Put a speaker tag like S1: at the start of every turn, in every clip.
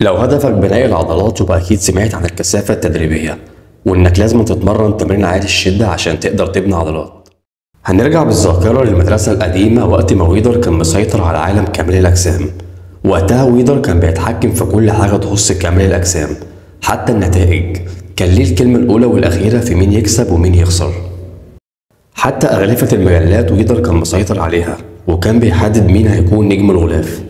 S1: لو هدفك بناء العضلات يبقى أكيد سمعت عن الكثافة التدريبية، وإنك لازم تتمرن تمرين عالي الشدة عشان تقدر تبني عضلات. هنرجع بالذاكرة للمدرسة القديمة وقت ما ويدر كان مسيطر على عالم كامل الأجسام. وقتها ويدر كان بيتحكم في كل حاجة تخص كامل الأجسام، حتى النتائج. كان ليه الكلمة الأولى والأخيرة في مين يكسب ومين يخسر. حتى أغلفة المجلات ويدر كان مسيطر عليها، وكان بيحدد مين هيكون نجم الغلاف.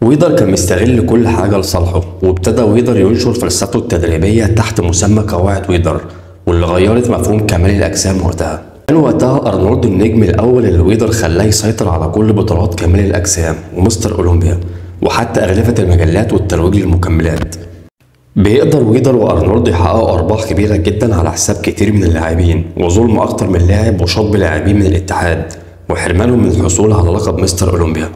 S1: ويدر كان مستغل كل حاجة لصالحه، وابتدى ويدر ينشر فلسفته التدريبية تحت مسمى قواعد ويدر، واللي غيرت مفهوم كمال الأجسام وقتها. كان وقتها أرنولد النجم الأول اللي ويدر خلاه يسيطر على كل بطولات كمال الأجسام ومستر أولمبيا، وحتى أغلفة المجلات والترويج للمكملات. بيقدر ويدر وأرنولد يحققوا أرباح كبيرة جدا على حساب كتير من اللاعبين، وظلم أكتر من لاعب وشطب لاعبين من الاتحاد، وحرمانهم من الحصول على لقب مستر أولمبيا.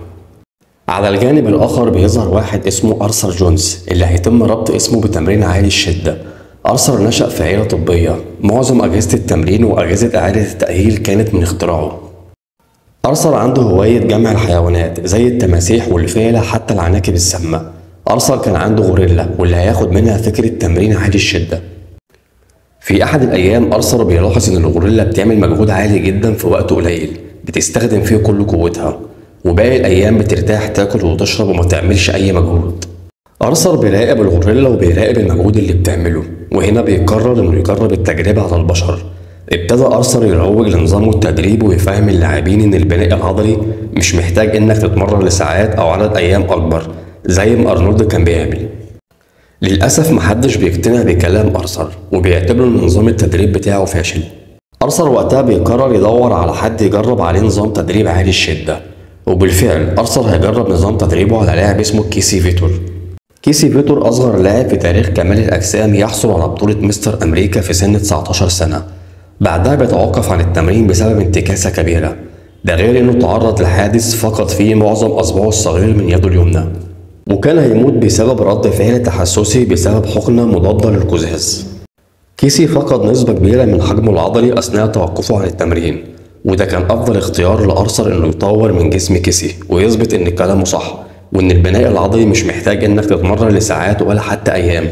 S1: على الجانب الآخر بيظهر واحد اسمه أرثر جونز، اللي هيتم ربط اسمه بتمرين عالي الشدة. أرثر نشأ في عيلة طبية، معظم أجهزة التمرين وأجهزة إعادة التأهيل كانت من اختراعه. أرثر عنده هواية جمع الحيوانات زي التماسيح والفيلة حتى العناكب السامة. أرثر كان عنده غوريلا واللي هياخد منها فكرة تمرين عالي الشدة. في أحد الأيام أرثر بيلاحظ إن الغوريلا بتعمل مجهود عالي جدا في وقت قليل، بتستخدم فيه كل قوتها، وباقي الأيام بترتاح تاكل وتشرب وما تعملش أي مجهود. أرثر بيراقب الغوريلا وبيراقب المجهود اللي بتعمله، وهنا بيقرر إنه يجرب التجربة على البشر. ابتدى أرثر يروج لنظامه التدريبي ويفهم اللاعبين إن البناء العضلي مش محتاج إنك تتمرن لساعات أو عدد أيام أكبر زي ما أرنولد كان بيعمل. للأسف محدش بيقتنع بكلام أرثر، وبيعتبر إن نظام التدريب بتاعه فاشل. أرثر وقتها بيقرر يدور على حد يجرب عليه نظام تدريب عالي الشدة، وبالفعل أرثر هيجرب نظام تدريبه على لاعب اسمه كيسي فيتور. كيسي فيتور أصغر لاعب في تاريخ كمال الأجسام يحصل على بطولة مستر أمريكا في سن 19 سنة. بعدها بيتوقف عن التمرين بسبب انتكاسة كبيرة، ده غير إنه تعرض لحادث فقد فيه معظم أصبعه الصغير من يده اليمنى، وكان هيموت بسبب رد فعل تحسسي بسبب حقنة مضادة للقزاز. كيسي فقد نسبة كبيرة من حجمه العضلي أثناء توقفه عن التمرين، وده كان أفضل اختيار لأرثر إنه يطور من جسم كيسي ويثبت إن كلامه صح، وإن البناء العضلي مش محتاج إنك تتمرن لساعات ولا حتى أيام.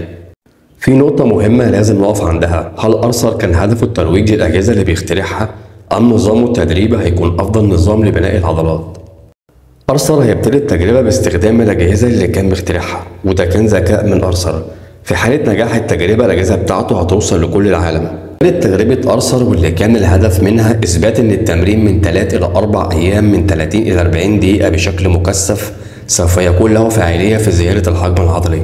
S1: في نقطة مهمة لازم نقف عندها، هل أرثر كان هدفه الترويج للأجهزة اللي بيخترعها، أم نظامه التدريبي هيكون أفضل نظام لبناء العضلات؟ أرثر هيبتدي التجربة باستخدام الأجهزة اللي كان مخترعها، وده كان ذكاء من أرثر. في حالة نجاح التجربة الأجهزة بتاعته هتوصل لكل العالم. كانت تجربة أرثر واللي كان الهدف منها إثبات إن التمرين من 3 إلى 4 أيام من 30 إلى 40 دقيقة بشكل مكثف سوف يكون له فاعلية في زيادة الحجم العضلي.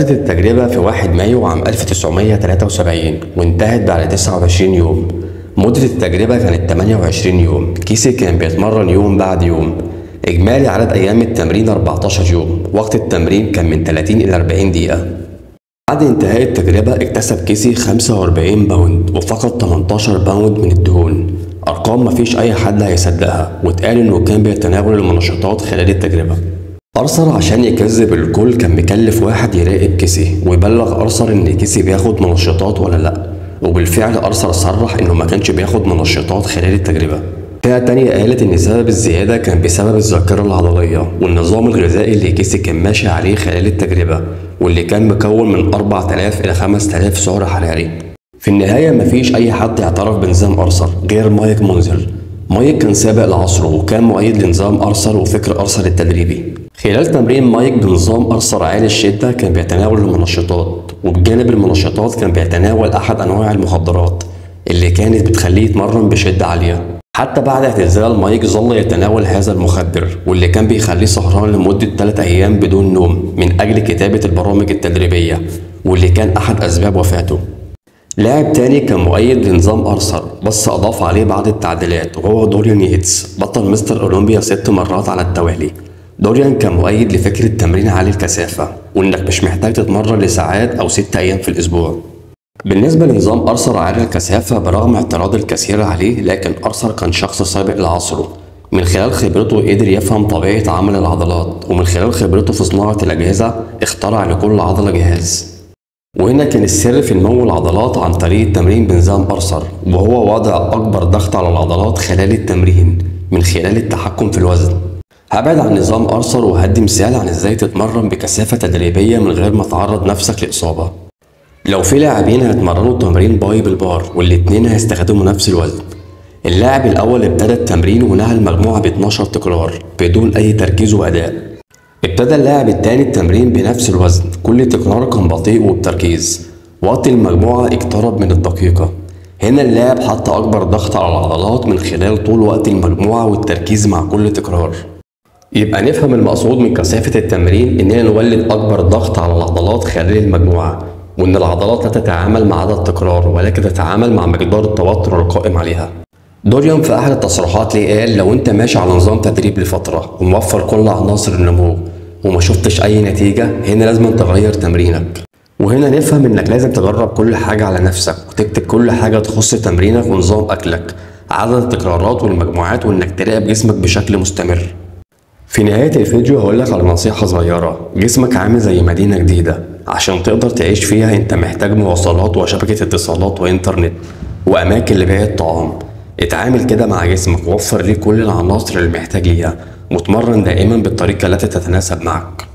S1: بدأت التجربة في 1 مايو عام 1973 وانتهت بعد 29 يوم. مدة التجربة كانت 28 يوم، كيسي كان بيتمرن يوم بعد يوم. إجمالي عدد أيام التمرين 14 يوم، وقت التمرين كان من 30 إلى 40 دقيقة. بعد انتهاء التجربة اكتسب كيسي 45 باوند وفقد 18 باوند من الدهون، أرقام مفيش أي حد هيصدقها، واتقال إنه كان بيتناول المنشطات خلال التجربة. أرثر عشان يكذب الكل كان مكلف واحد يراقب كيسي ويبلغ أرثر إن كيسي بياخد منشطات ولا لأ، وبالفعل أرثر صرح إنه ما كانش بياخد منشطات خلال التجربة. فئة تانية قالت إن سبب الزيادة كان بسبب الذاكرة العضلية والنظام الغذائي اللي كيسي كان ماشي عليه خلال التجربة، واللي كان مكون من 4000 إلى 5000 سعر حراري. في النهاية مفيش أي حد اعترف بنظام أرثر غير مايك مونزر. مايك كان سابق لعصره وكان مؤيد لنظام أرثر وفكر أرثر التدريبي. خلال تمرين مايك بنظام أرثر عالي الشدة كان بيتناول المنشطات، وبجانب المنشطات كان بيتناول أحد أنواع المخدرات اللي كانت بتخليه يتمرن بشدة عالية. حتى بعد اعتزال مايك ظل يتناول هذا المخدر، واللي كان بيخليه سهران لمدة 3 أيام بدون نوم من أجل كتابة البرامج التدريبية، واللي كان أحد أسباب وفاته. لاعب تاني كان مؤيد لنظام أرثر بس أضاف عليه بعض التعديلات، وهو دوريان ييتس، بطل مستر أولمبيا 6 مرات على التوالي. دوريان كان مؤيد لفكرة تمرين عالي الكثافة، وإنك مش محتاج تتمرن لساعات أو 6 أيام في الأسبوع. بالنسبة لنظام أرثر عالي الكثافة، برغم اعتراض الكثير عليه، لكن أرثر كان شخص سابق لعصره. من خلال خبرته قدر يفهم طبيعة عمل العضلات، ومن خلال خبرته في صناعة الأجهزة اخترع لكل عضلة جهاز. وهنا كان السر في نمو العضلات عن طريق التمرين بنظام أرثر، وهو وضع أكبر ضغط على العضلات خلال التمرين من خلال التحكم في الوزن. هبعد عن نظام أرثر وهدي مثال عن ازاي تتمرن بكثافة تدريبية من غير ما تعرض نفسك لإصابة. لو في لاعبين هيتمرنوا تمرين باي بالبار والاتنين هيستخدموا نفس الوزن، اللاعب الأول ابتدى التمرين ونهى المجموعة ب 12 تكرار بدون أي تركيز وأداء. ابتدى اللاعب التاني التمرين بنفس الوزن، كل تكرار كان بطيء وبتركيز، وقت المجموعة اقترب من الدقيقة. هنا اللاعب حط أكبر ضغط على العضلات من خلال طول وقت المجموعة والتركيز مع كل تكرار. يبقى نفهم المقصود من كثافة التمرين إننا نولد أكبر ضغط على العضلات خلال المجموعة، وإن العضلات لا تتعامل مع عدد تكرار ولكن تتعامل مع مقدار التوتر القائم عليها. دوريان في أحد التصريحات ليه قال لو أنت ماشي على نظام تدريب لفترة وموفر كل عناصر النمو وما شفتش أي نتيجة، هنا لازم تغير تمرينك. وهنا نفهم إنك لازم تجرب كل حاجة على نفسك وتكتب كل حاجة تخص تمرينك ونظام أكلك، عدد التكرارات والمجموعات، وإنك تراقب جسمك بشكل مستمر. في نهاية الفيديو هقولك على نصيحة صغيرة. جسمك عامل زي مدينة جديدة، عشان تقدر تعيش فيها انت محتاج مواصلات وشبكة اتصالات وانترنت وأماكن لبيع الطعام. اتعامل كده مع جسمك ووفر ليه كل العناصر اللي محتاج ليها، واتمرن دائما بالطريقة التي تتناسب معك.